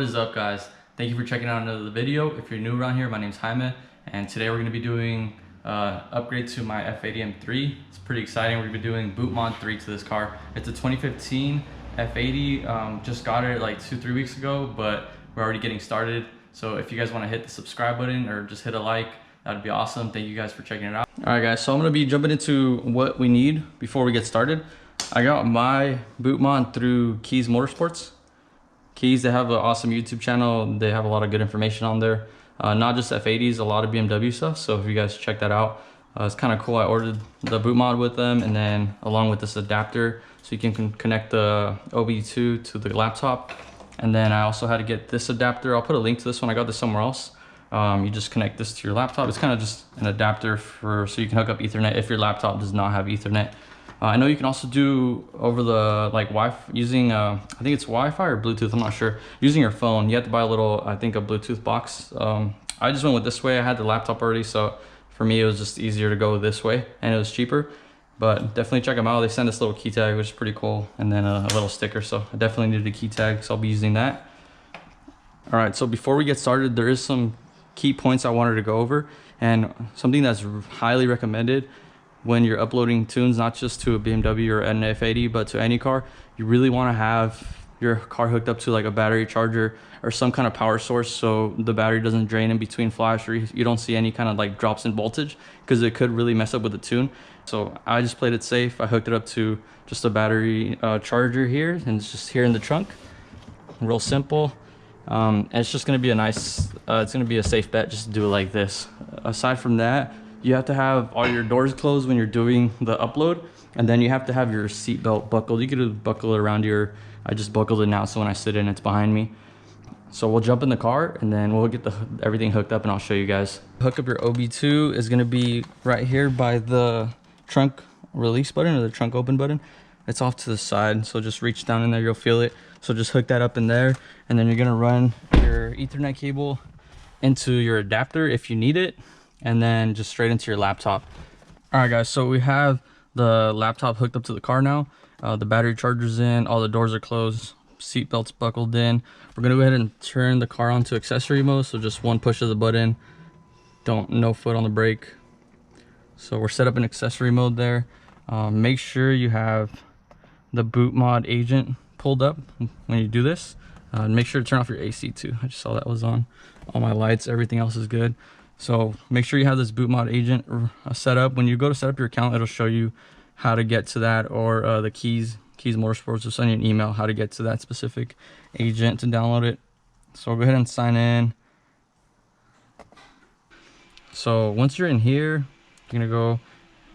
is up, guys? Thank you for checking out another video. If you're new around here, my name's Jaime, and today we're going to be doing upgrade to my F80 M3. It's pretty exciting. We're going to be doing Bootmod 3 to this car. It's a 2015 F80. Just got it like 2-3 weeks ago, but we're already getting started. So if you guys want to hit the subscribe button or just hit a like, that'd be awesome. Thank you guys for checking it out. All right, guys, so I'm going to be jumping into what we need before we get started. I got my Bootmod through Keys Motorsports. Keys, they have an awesome YouTube channel. They have a lot of good information on there. Not just F80s, a lot of BMW stuff. So if you guys check that out, it's kind of cool. I ordered the boot mod with them, and then along with this adapter, so you can connect the OB2 to the laptop. And then I also had to get this adapter. I'll put a link to this one. I got this somewhere else. You just connect this to your laptop. It's kind of just an adapter so you can hook up Ethernet if your laptop does not have Ethernet. I know you can also do over the Wi-Fi using I think it's Wi-Fi or Bluetooth, I'm not sure. Using your phone, you have to buy a little, I think, a Bluetooth box. I just went with this way. I had the laptop already, so for me it was just easier to go this way, and it was cheaper. But definitely check them out. They send this little key tag, which is pretty cool, and then a little sticker. So I definitely needed a key tag, so I'll be using that. All right, so before we get started, there is some key points I wanted to go over, and something that's highly recommended when you're uploading tunes, not just to a BMW or an F80, but to any car. You really want to have your car hooked up to like a battery charger or some kind of power source, so the battery doesn't drain in between flash, or you don't see any kind of like drops in voltage, because it could really mess up with the tune. So I just played it safe. I hooked it up to just a battery charger here, and it's just here in the trunk. Real simple. And it's just going to be a nice, it's going to be a safe bet just to do it like this. Aside from that, you have to have all your doors closed when you're doing the upload, and then you have to have your seat belt buckled. You could buckle it around your, I just buckled it now, so when I sit in, it's behind me. So we'll jump in the car, and then we'll get everything hooked up, and I'll show you guys. Hook up your OB2 is going to be right here by the trunk release button or the trunk open button. It's off to the side, so just reach down in there, you'll feel it. So just hook that up in there, and then you're going to run your Ethernet cable into your adapter if you need it, and then just straight into your laptop. All right, guys, so we have the laptop hooked up to the car now. The battery charger's in, all the doors are closed, seat belts buckled in. We're gonna go ahead and turn the car on to accessory mode, so just one push of the button, no foot on the brake. So we're set up in accessory mode there. Make sure you have the Bootmod agent pulled up when you do this. Make sure to turn off your AC too. I just saw that was on. All my lights, everything else is good. So make sure you have this Bootmod agent set up. When you go to set up your account, it'll show you how to get to that, or the Keys Motorsports will send you an email how to get to that specific agent to download it. So we'll go ahead and sign in. So once you're in here, you're gonna go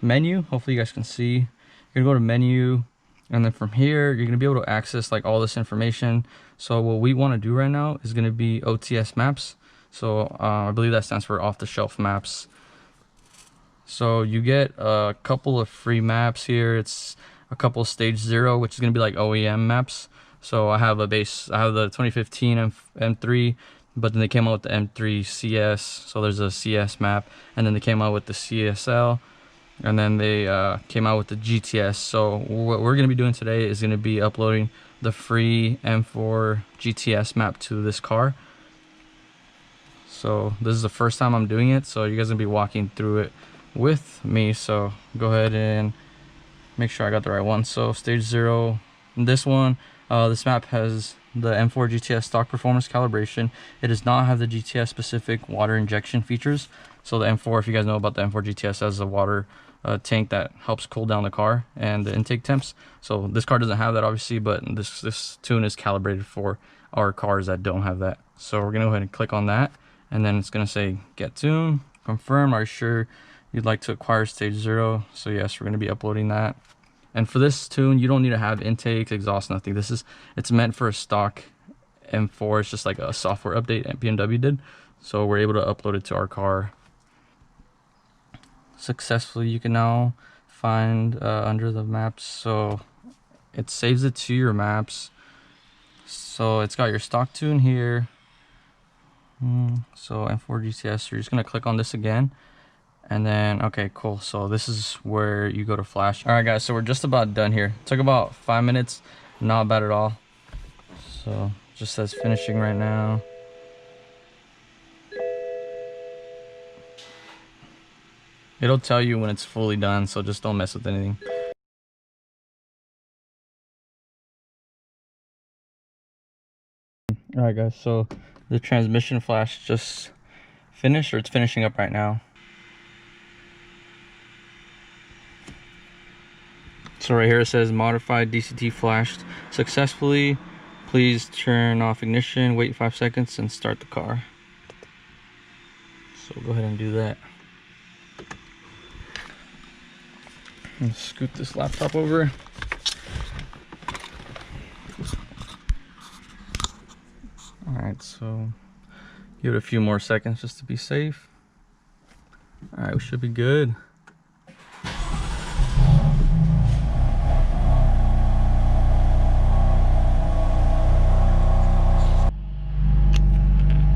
menu. Hopefully you guys can see. You're gonna go to menu, and then from here you're gonna be able to access like all this information. So what we want to do right now is gonna be OTS maps. So I believe that stands for off-the-shelf maps. So you get a couple of free maps here. It's a couple of stage 0, which is going to be like OEM maps. So I have the 2015 M3, but then they came out with the M3 CS. So there's a CS map, and then they came out with the CSL, and then they came out with the GTS. So what we're going to be doing today is going to be uploading the free M4 GTS map to this car. So this is the first time I'm doing it, so you guys are gonna be walking through it with me. So go ahead and make sure I got the right one. So stage 0, this one, this map has the M4 GTS stock performance calibration. It does not have the GTS specific water injection features. So the M4, if you guys know about the M4 GTS, has a water tank that helps cool down the car and the intake temps. So this car doesn't have that, obviously, but this tune is calibrated for our cars that don't have that. So we're gonna go ahead and click on that. And then it's going to say get tune, confirm, are you sure you'd like to acquire stage 0? So yes, we're going to be uploading that. And for this tune, you don't need to have intakes, exhaust, nothing. It's meant for a stock M4. It's just like a software update that BMW did. So we're able to upload it to our car successfully. You can now find under the maps. So it saves it to your maps. So it's got your stock tune here. So M4 GTS, so you're just gonna click on this again, and then okay, cool. So this is where you go to flash. All right, guys, so we're just about done here. It took about 5 minutes, not bad at all. So Just says finishing right now. It'll tell you when it's fully done, so just don't mess with anything. Alright guys, so the transmission flash just finished, or it's finishing up right now. So right here it says modified DCT flashed successfully. Please turn off ignition, wait 5 seconds, and start the car. So go ahead and do that. And scoot this laptop over. Alright, so give it a few more seconds just to be safe. Alright, we should be good.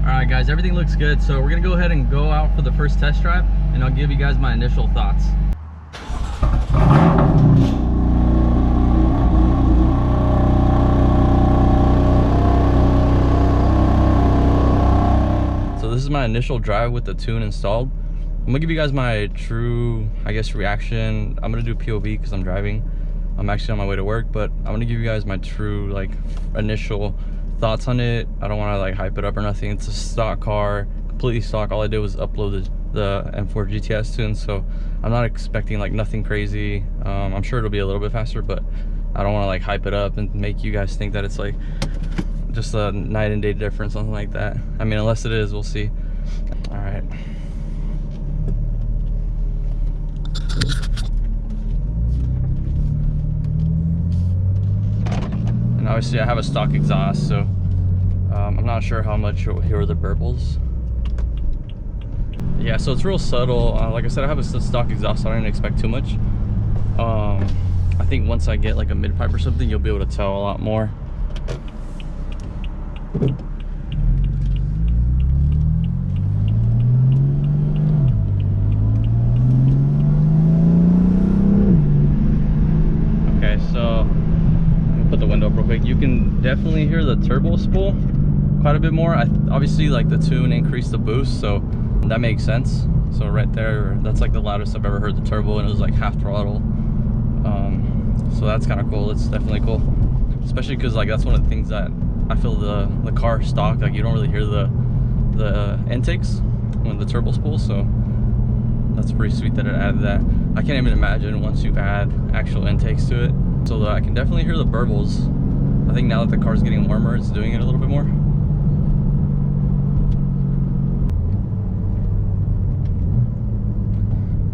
Alright guys, everything looks good, so we're gonna go ahead and go out for the first test drive, and I'll give you guys my initial thoughts. This is my initial drive with the Tune installed. I'm gonna give you guys my true, I guess, reaction. I'm gonna do POV because I'm driving. I'm actually on my way to work, but I'm gonna give you guys my true, like, initial thoughts on it. I don't want to like hype it up or nothing. It's a stock car, completely stock. All I did was upload the M4 GTS Tune, so I'm not expecting like nothing crazy. I'm sure it'll be a little bit faster, but I don't want to like hype it up and make you guys think that it's like just a night and day difference, something like that. I mean, unless it is, we'll see. All right. And obviously I have a stock exhaust, so I'm not sure how much you'll hear the burbles. Yeah, so it's real subtle. Like I said, I have a stock exhaust, so I don't expect too much. I think once I get like a mid-pipe or something, you'll be able to tell a lot more. Okay, so let me put the window up real quick. You can definitely hear the turbo spool quite a bit more. Obviously, like the Tune increased the boost, so that makes sense. So right there, that's like the loudest I've ever heard the turbo, and it was like half throttle. So that's kind of cool. It's definitely cool, especially because like that's one of the things that I feel the car stock, like you don't really hear the intakes when the turbo spool. So that's pretty sweet that it added that. I can't even imagine once you add actual intakes to it. So I can definitely hear the burbles. I think now that the car's getting warmer, it's doing it a little bit more.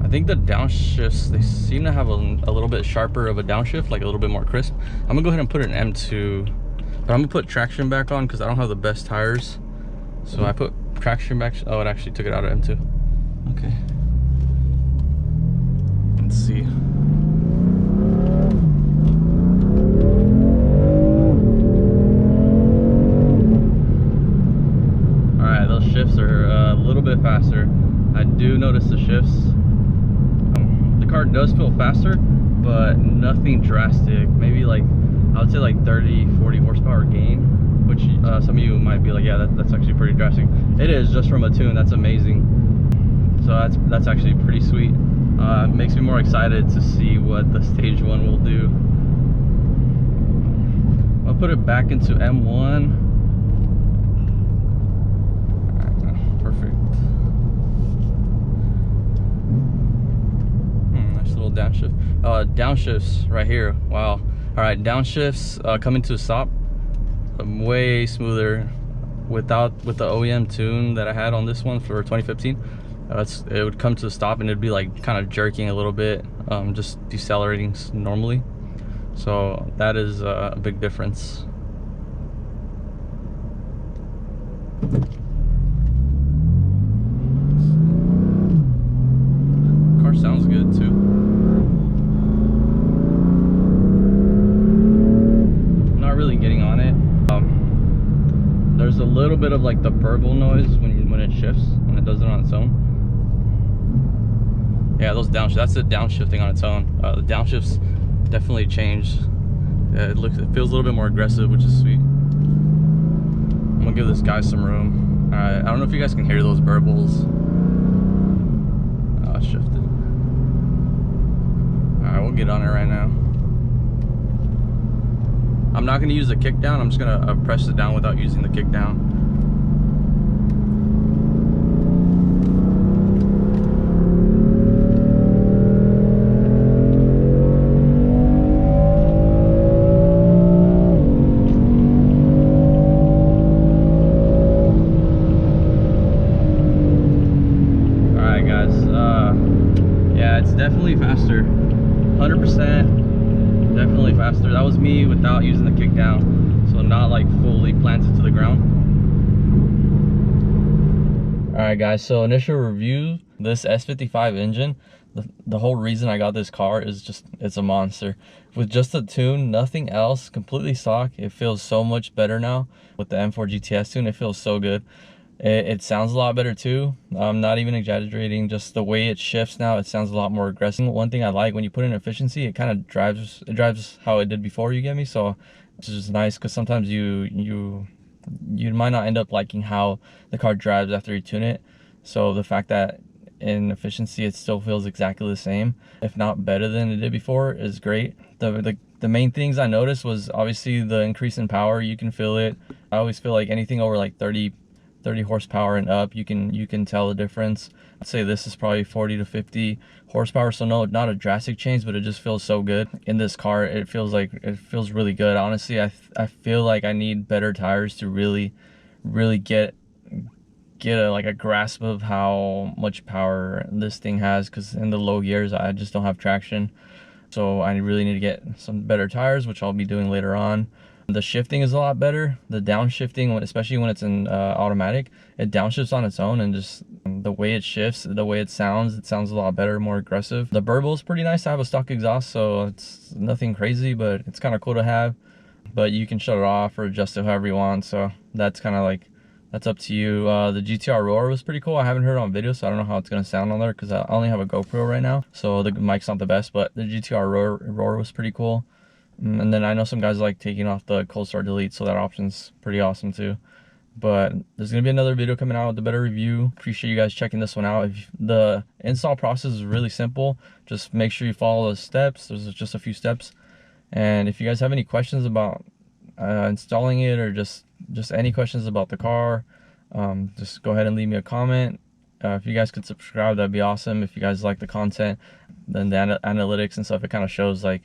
I think the downshifts, they seem to have a little bit sharper of a downshift, like a little bit more crisp. I'm gonna go ahead and put an M2, but I'm gonna put traction back on because I don't have the best tires. So I put traction back. Oh, it actually took it out of M2. Okay. Let's see. All right, those shifts are a little bit faster. I do notice the shifts. The car does feel faster, but nothing drastic. Maybe like, I would say like 30-40 horsepower gain, which some of you might be like, yeah, that's actually pretty drastic. It is, just from a Tune. That's amazing. So that's actually pretty sweet. It makes me more excited to see what the stage 1 will do. I'll put it back into M1. Perfect. Nice little downshift. Downshifts right here. Wow. All right, downshifts coming to a stop. Way smoother with the OEM Tune that I had on this one for 2015. It would come to a stop and it'd be like kind of jerking a little bit, just decelerating normally. So that is a big difference. Car sounds good too. Not really getting on it. There's a little bit of like the burble noise when it shifts, when it does it on its own. Yeah, those downshifts, that's it downshifting on its own. The downshifts definitely changed. It feels a little bit more aggressive, which is sweet. gonna give this guy some room. Alright, I don't know if you guys can hear those burbles. Oh, it shifted. Alright, we'll get on it right now. I'm not gonna use the kick down, I'm just gonna press it down without using the kick down. It's definitely faster, 100% definitely faster. That was me without using the kick down, so not like fully planted to the ground. All right guys, so initial review, this S55 engine, the whole reason I got this car is just, it's a monster. With just the tune, nothing else, completely stock, it feels so much better now. With the M4 GTS tune, it feels so good. It sounds a lot better too. I'm not even exaggerating, just the way it shifts now, it sounds a lot more aggressive. One thing I like, when you put in efficiency, it kind of drives how it did before, you get me? So it's just nice, because sometimes you might not end up liking how the car drives after you tune it. So the fact that in efficiency it still feels exactly the same, if not better than it did before, is great. The main things I noticed was obviously the increase in power. You can feel it. I always feel like anything over like 30 horsepower and up, you can tell the difference. I'd say this is probably 40 to 50 horsepower, so no, not a drastic change, but it just feels so good in this car. It feels really good. Honestly, I feel like I need better tires to really get a grasp of how much power this thing has, because in the low gears I just don't have traction. So I really need to get some better tires, which I'll be doing later on. The shifting is a lot better. The downshifting, especially when it's in automatic, it downshifts on its own, and just the way it shifts, the way it sounds a lot better, more aggressive. The burble is pretty nice to have a stock exhaust, so it's nothing crazy, but it's kind of cool to have. But you can shut it off or adjust it however you want, so that's kind of like, that's up to you. The GTR roar was pretty cool. I haven't heard it on video, so I don't know how it's gonna sound on there, because I only have a GoPro right now, so the mic's not the best, but the GTR roar was pretty cool. And then I know some guys like taking off the cold start delete, so that option's pretty awesome too. But there's gonna be another video coming out with a better review. Appreciate you guys checking this one out. The install process is really simple. Just make sure you follow the steps. There's just a few steps. And if you guys have any questions about installing it, or just any questions about the car, just go ahead and leave me a comment. If you guys could subscribe, that'd be awesome. If you guys like the content, then the analytics and stuff, it kind of shows like,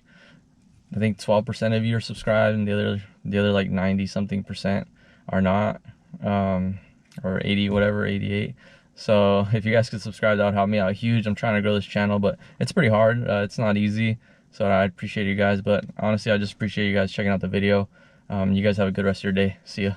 I think 12% of you are subscribed, and the other like 90 something percent are not, or 80, whatever, 88. So if you guys could subscribe, that would help me out huge. I'm trying to grow this channel, but it's pretty hard. It's not easy, so I appreciate you guys. But honestly, I just appreciate you guys checking out the video. You guys have a good rest of your day. See ya.